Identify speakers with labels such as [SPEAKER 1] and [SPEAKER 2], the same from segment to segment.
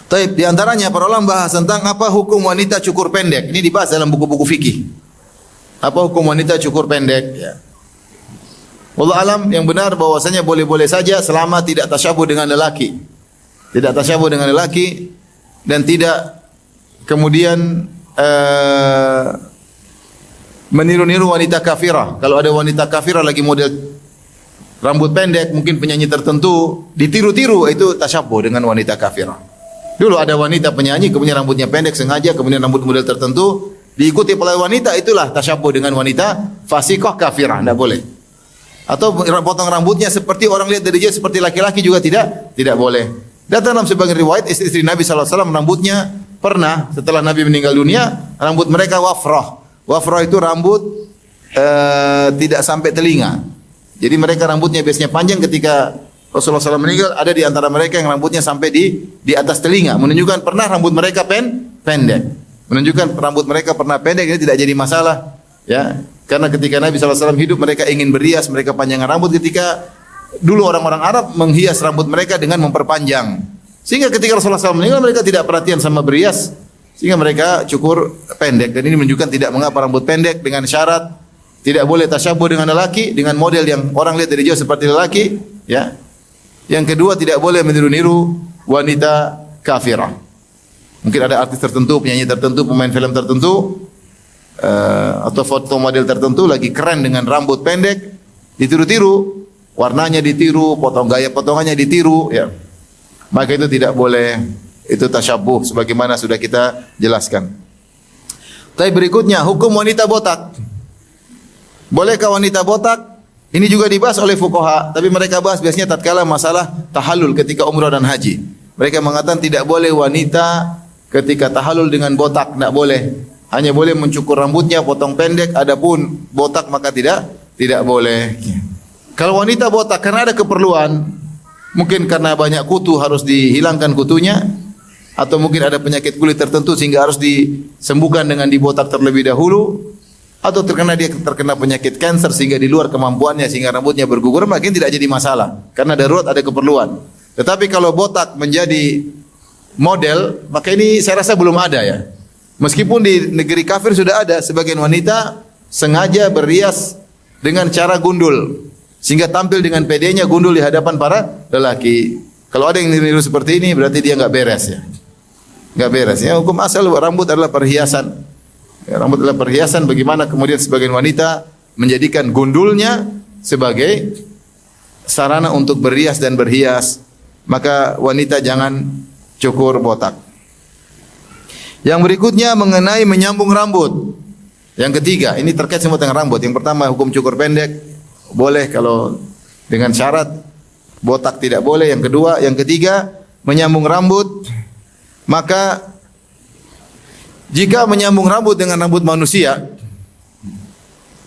[SPEAKER 1] Taib, di antaranya para ulama bahas tentang apa hukum wanita cukur pendek. Ini dibahas dalam buku-buku fikih. Apa hukum wanita cukur pendek? Ya. Wallahu alam, yang benar bahwasanya boleh-boleh saja selama tidak tasyabuh dengan lelaki. Tidak tasyabuh dengan lelaki dan tidak kemudian meniru-niru wanita kafirah. Kalau ada wanita kafirah lagi model rambut pendek, mungkin penyanyi tertentu, ditiru-tiru, itu tasyabuh dengan wanita kafirah. Dulu ada wanita penyanyi, kemudian rambutnya pendek sengaja, kemudian rambut model tertentu, diikuti oleh wanita, itulah tasyabuh dengan wanita fasikoh kafirah, tidak boleh. Atau potong rambutnya seperti orang lihat dari jauh seperti laki-laki juga tidak boleh. Datang dalam sebagian riwayat istri-istri Nabi SAW rambutnya pernah setelah Nabi meninggal dunia, rambut mereka wafrah. Wafrah itu rambut tidak sampai telinga. Jadi mereka rambutnya biasanya panjang, ketika Rasulullah SAW meninggal, ada di antara mereka yang rambutnya sampai di atas telinga, menunjukkan pernah rambut mereka pendek. Menunjukkan rambut mereka pernah pendek, ini tidak jadi masalah, ya. Karena ketika Nabi SAW hidup, mereka ingin berias, mereka panjangkan rambut. Ketika dulu orang-orang Arab menghias rambut mereka dengan memperpanjang, sehingga ketika Rasulullah SAW meninggal, mereka tidak perhatian sama berias, sehingga mereka cukur pendek. Dan ini menunjukkan tidak mengapa rambut pendek, dengan syarat tidak boleh tasyabuh dengan lelaki, dengan model yang orang lihat dari jauh seperti lelaki, ya. Yang kedua, tidak boleh meniru-niru wanita kafirah. Mungkin ada artis tertentu, penyanyi tertentu, pemain film tertentu, atau foto model tertentu lagi keren dengan rambut pendek, ditiru-tiru, warnanya ditiru, gaya potongannya ditiru, ya. Maka itu tidak boleh, itu tasyabuh sebagaimana sudah kita jelaskan. Tapi berikutnya, hukum wanita botak. Bolehkah wanita botak? Ini juga dibahas oleh fuqaha, tapi mereka bahas biasanya tatkala masalah tahallul ketika umrah dan haji. Mereka mengatakan tidak boleh wanita ketika tahallul dengan botak, tidak boleh. Hanya boleh mencukur rambutnya, potong pendek, adapun botak maka tidak boleh. Kalau wanita botak karena ada keperluan, mungkin karena banyak kutu harus dihilangkan kutunya, atau mungkin ada penyakit kulit tertentu sehingga harus disembuhkan dengan dibotak terlebih dahulu, atau dia terkena penyakit kanker sehingga di luar kemampuannya sehingga rambutnya bergugur, maka tidak jadi masalah karena darurat ada keperluan. Tetapi kalau botak menjadi model, maka ini saya rasa belum ada, ya. Meskipun di negeri kafir sudah ada sebagian wanita sengaja berias dengan cara gundul sehingga tampil dengan pedenya gundul di hadapan para lelaki. Kalau ada yang niru seperti ini berarti dia enggak beres, ya. Enggak beres, ya. Hukum asal rambut adalah perhiasan. Ya, rambut adalah perhiasan. Bagaimana kemudian sebagian wanita menjadikan gundulnya sebagai sarana untuk berias dan berhias, maka wanita jangan cukur botak. Yang berikutnya mengenai menyambung rambut. Yang ketiga, ini terkait semua dengan rambut. Yang pertama, hukum cukur pendek boleh kalau dengan syarat, botak tidak boleh. Yang kedua, yang ketiga, menyambung rambut. Maka jika menyambung rambut dengan rambut manusia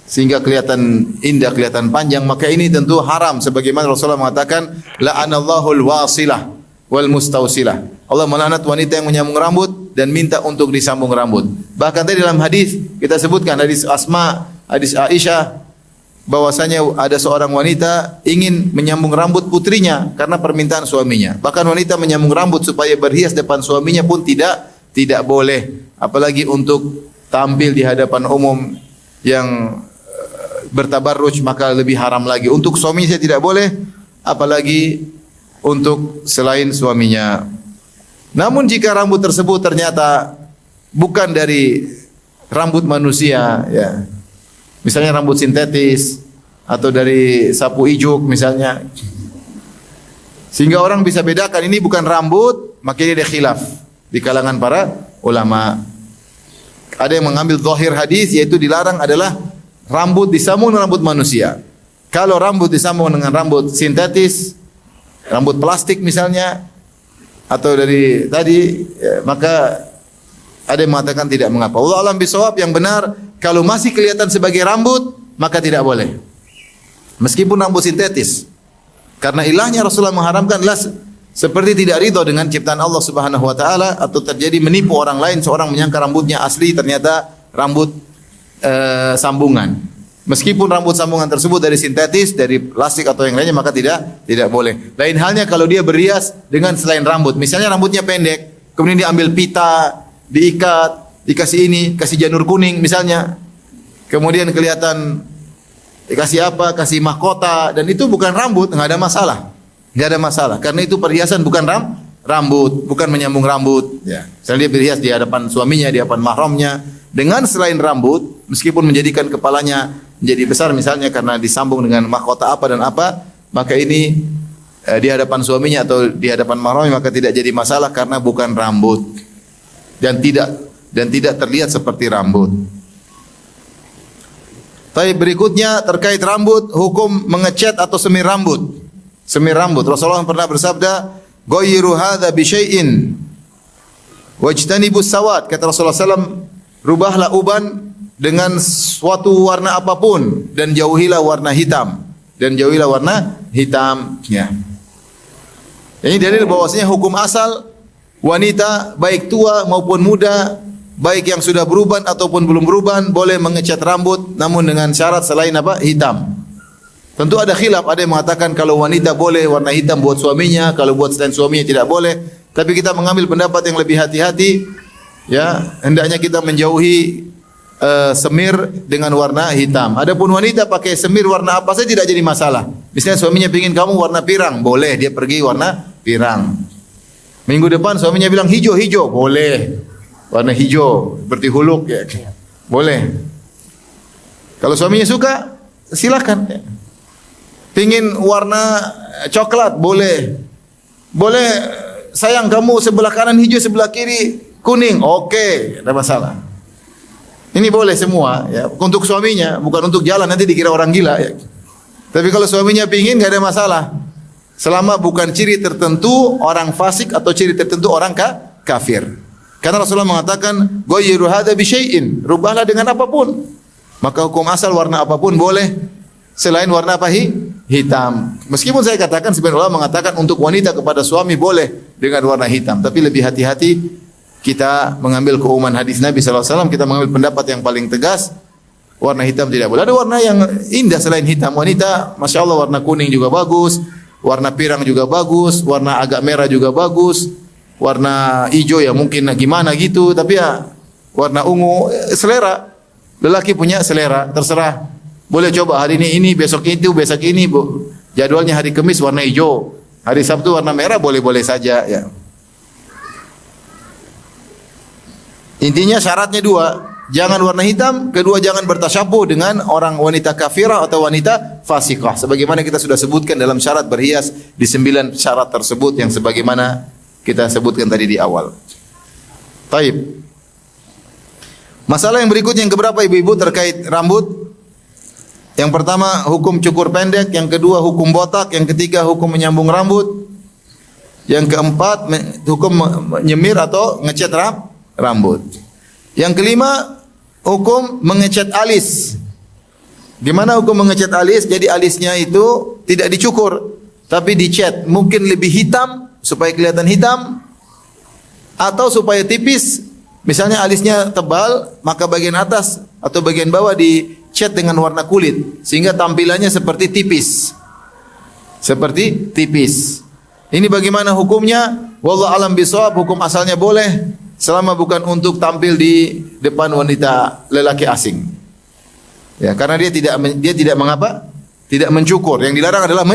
[SPEAKER 1] sehingga kelihatan indah, kelihatan panjang, maka ini tentu haram sebagaimana Rasulullah mengatakan la'anallahul wasilah wal mustausilah. Allah melaknat wanita yang menyambung rambut dan minta untuk disambung rambut. Bahkan tadi dalam hadis kita sebutkan, hadis Asma, hadis Aisyah, bahwasanya ada seorang wanita ingin menyambung rambut putrinya karena permintaan suaminya. Bahkan wanita menyambung rambut supaya berhias depan suaminya pun tidak boleh. Apalagi untuk tampil di hadapan umum yang bertabarruj, maka lebih haram lagi. Untuk suaminya tidak boleh, apalagi untuk selain suaminya. Namun jika rambut tersebut ternyata bukan dari rambut manusia, ya, misalnya rambut sintetis atau dari sapu ijuk misalnya, sehingga orang bisa bedakan ini bukan rambut, maka ini ada khilaf di kalangan para ulama. Ada yang mengambil zahir hadis, yaitu dilarang adalah rambut disambung dengan rambut manusia. Kalau rambut disambung dengan rambut sintetis, rambut plastik misalnya, atau dari tadi, ya, maka ada yang mengatakan tidak mengapa. Allah alam bisawab, yang benar kalau masih kelihatan sebagai rambut maka tidak boleh. Meskipun rambut sintetis. Karena ilahnya Rasulullah mengharamkan adalah seperti tidak ridho dengan ciptaan Allah Subhanahu wa taala, atau terjadi menipu orang lain, seorang menyangka rambutnya asli ternyata rambut sambungan. Meskipun rambut sambungan tersebut dari sintetis, dari plastik atau yang lainnya, maka tidak boleh. Lain halnya kalau dia berias dengan selain rambut. Misalnya rambutnya pendek, kemudian diambil pita, diikat, dikasih ini, kasih janur kuning misalnya. Kemudian kelihatan dikasih apa, kasih mahkota, dan itu bukan rambut, nggak ada masalah. Nggak ada masalah, karena itu perhiasan bukan rambut, bukan menyambung rambut. Ya. Misalnya dia berhias di hadapan suaminya, di hadapan mahramnya, dengan selain rambut, meskipun menjadikan kepalanya menjadi besar misalnya karena disambung dengan mahkota apa dan apa, maka ini di hadapan suaminya atau di hadapan mahramnya maka tidak jadi masalah karena bukan rambut dan tidak terlihat seperti rambut. Tapi berikutnya terkait rambut, hukum mengecat atau semir rambut. Semir rambut. Rasulullah pernah bersabda, "Ghayyiru hadza bi syai'in wajtanibus sawad." Kata Rasulullah SAW, rubahlah uban dengan suatu warna apapun dan jauhilah warna hitam. Dan jauhilah warna hitam. Ya. Ini dalil bahwasanya hukum asal wanita baik tua maupun muda, baik yang sudah beruban ataupun belum beruban boleh mengecat rambut namun dengan syarat selain apa? Hitam. Tentu ada khilaf, ada yang mengatakan kalau wanita boleh warna hitam buat suaminya, kalau buat selain suaminya tidak boleh. Tapi kita mengambil pendapat yang lebih hati-hati. Ya, hendaknya kita menjauhi semir dengan warna hitam. Adapun wanita pakai semir warna apa saja tidak jadi masalah. Misalnya suaminya ingin kamu warna pirang, boleh dia pergi warna pirang. Minggu depan suaminya bilang hijau, boleh. Warna hijau seperti huluk ya. Boleh. Kalau suaminya suka, silakan. Pingin warna coklat, boleh. Boleh, sayang kamu sebelah kanan hijau, sebelah kiri kuning. Oke, tidak masalah. Ini boleh semua ya, untuk suaminya, bukan untuk jalan nanti dikira orang gila ya. Tapi kalau suaminya pingin enggak ada masalah. Selama bukan ciri tertentu orang fasik atau ciri tertentu orang kafir. Karena Rasulullah mengatakan, "Ghayyiru hadza bi syai'in." Rubahlah dengan apapun. Maka hukum asal warna apapun boleh selain warna apa? Hitam. Meskipun saya katakan sebagian ulama mengatakan untuk wanita kepada suami boleh dengan warna hitam, tapi lebih hati-hati kita mengambil keumuman hadis Nabi sallallahu alaihi wasallam, kita mengambil pendapat yang paling tegas, warna hitam tidak boleh. Ada warna yang indah selain hitam. Wanita, Masya Allah, warna kuning juga bagus, warna pirang juga bagus, warna agak merah juga bagus, warna hijau ya mungkin gimana gitu, tapi ya warna ungu, selera. Lelaki punya selera, terserah. Boleh coba hari ini, besok itu, besok ini. Jadwalnya hari Kamis warna hijau, hari Sabtu warna merah, boleh-boleh saja ya. Intinya syaratnya dua, jangan warna hitam, kedua jangan bertasyabuh dengan orang wanita kafirah atau wanita fasikah. Sebagaimana kita sudah sebutkan dalam syarat berhias di 9 syarat tersebut yang sebagaimana kita sebutkan tadi di awal. Taib. Masalah yang berikutnya yang keberapa ibu-ibu terkait rambut? Yang pertama hukum cukur pendek, yang kedua hukum botak, yang ketiga hukum menyambung rambut, yang keempat hukum menyemir atau ngecat rambut. Yang kelima hukum mengecat alis. Gimana hukum mengecat alis? Jadi alisnya itu tidak dicukur tapi dicat, mungkin lebih hitam supaya kelihatan hitam atau supaya tipis. Misalnya alisnya tebal, maka bagian atas atau bagian bawah dicat dengan warna kulit sehingga tampilannya seperti tipis. Seperti tipis. Ini bagaimana hukumnya? Wallahu alam bisawab, hukum asalnya boleh selama bukan untuk tampil di depan wanita lelaki asing. Ya, karena dia tidak mengapa? Tidak mencukur. Yang dilarang adalah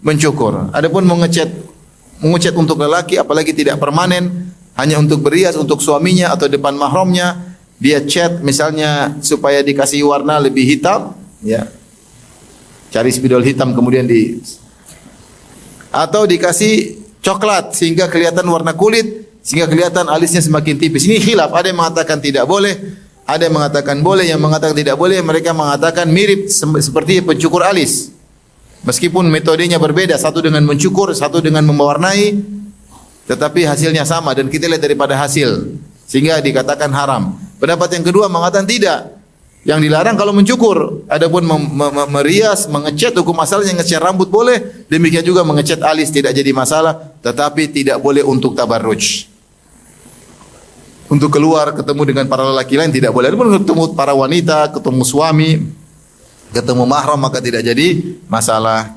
[SPEAKER 1] mencukur. Adapun mengecat untuk lelaki apalagi tidak permanen, hanya untuk berhias untuk suaminya atau depan mahramnya, dia cat misalnya supaya dikasih warna lebih hitam, ya. Cari spidol hitam kemudian atau dikasih coklat sehingga kelihatan warna kulit, sehingga kelihatan alisnya semakin tipis. Ini khilaf, ada yang mengatakan tidak boleh, ada yang mengatakan boleh, yang mengatakan tidak boleh, mereka mengatakan mirip seperti pencukur alis. Meskipun metodenya berbeda, satu dengan mencukur, satu dengan mewarnai, tetapi hasilnya sama dan kita lihat daripada hasil sehingga dikatakan haram. Pendapat yang kedua mengatakan tidak. Yang dilarang kalau mencukur. Adapun merias, mengecat, hukum asalnya ngecat rambut boleh, demikian juga mengecat alis tidak jadi masalah, tetapi tidak boleh untuk tabarruj. Untuk keluar ketemu dengan para lelaki lain tidak boleh. Adapun ketemu para wanita, ketemu suami, ketemu mahram maka tidak jadi masalah.